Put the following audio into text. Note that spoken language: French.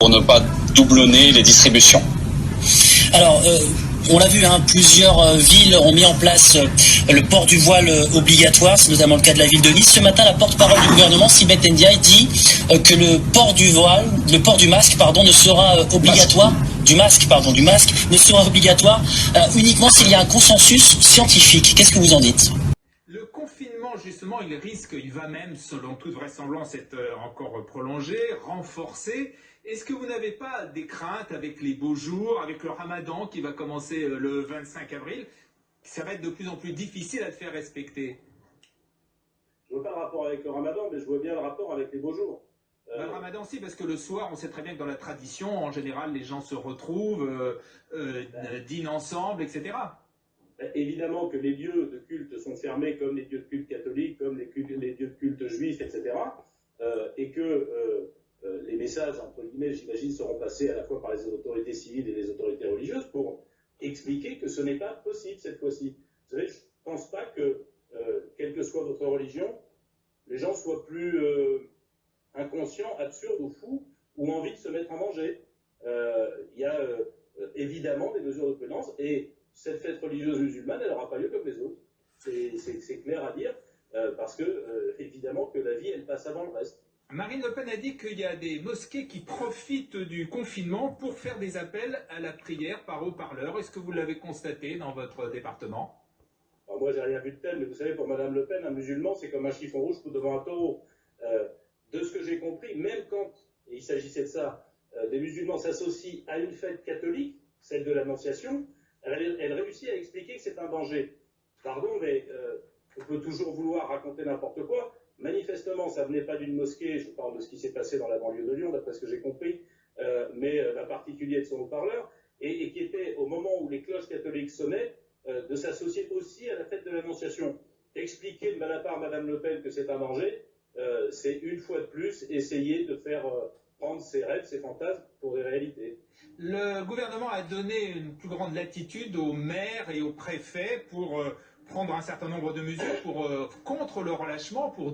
pour ne pas doublonner les distributions. Alors, on l'a vu, plusieurs villes ont mis en place le port du voile obligatoire, c'est notamment le cas de la ville de Nice. Ce matin, la porte-parole du gouvernement, Sibeth Ndiaye, dit que le port du masque, ne sera obligatoire. Du masque ne sera obligatoire uniquement s'il y a un consensus scientifique. Qu'est-ce que vous en dites ? Le confinement, justement, il va même, selon toute vraisemblance, être encore prolongé, renforcé. Est-ce que vous n'avez pas des craintes avec les beaux jours, avec le ramadan qui va commencer le 25 avril? Ça va être de plus en plus difficile à te faire respecter. Je vois pas le rapport avec le ramadan, mais je vois bien le rapport avec les beaux jours. Le ramadan, si, parce que le soir, on sait très bien que dans la tradition, en général, les gens se retrouvent, dînent ensemble, etc. Évidemment que les lieux de culte sont fermés, comme les lieux de culte catholiques, comme les lieux de culte juifs, etc. Et que les messages, entre guillemets, j'imagine, seront passés à la fois par les autorités civiles et les autorités religieuses pour expliquer que ce n'est pas possible cette fois-ci. Vous savez, je ne pense pas que, quelle que soit votre religion, les gens soient plus inconscients, absurdes ou fous, ou envie de se mettre en danger. Il y a évidemment des mesures de prudence, et cette fête religieuse musulmane, elle n'aura pas lieu comme les autres. C'est clair à dire, parce que, évidemment, que la vie, elle passe avant le reste. Marine Le Pen a dit qu'il y a des mosquées qui profitent du confinement pour faire des appels à la prière par haut-parleur. Est-ce que vous l'avez constaté dans votre département? Alors moi, j'ai rien vu de tel, mais vous savez, pour Madame Le Pen, un musulman, c'est comme un chiffon rouge devant un taureau. De ce que j'ai compris, même quand il s'agissait de ça, des musulmans s'associent à une fête catholique, celle de l'Annonciation, elle réussit à expliquer que c'est un danger. Pardon, mais on peut toujours vouloir raconter n'importe quoi. Manifestement, ça venait pas d'une mosquée, je parle de ce qui s'est passé dans la banlieue de Lyon, d'après ce que j'ai compris, mais d'un particulier de son haut-parleur, et qui était, au moment où les cloches catholiques sonnaient, de s'associer aussi à la fête de l'Annonciation. Expliquer de la part de Madame Le Pen que c'est un danger, c'est une fois de plus essayer de faire prendre ses rêves, ses fantasmes pour des réalités. Le gouvernement a donné une plus grande latitude aux maires et aux préfets pour prendre un certain nombre de mesures contre le relâchement, pour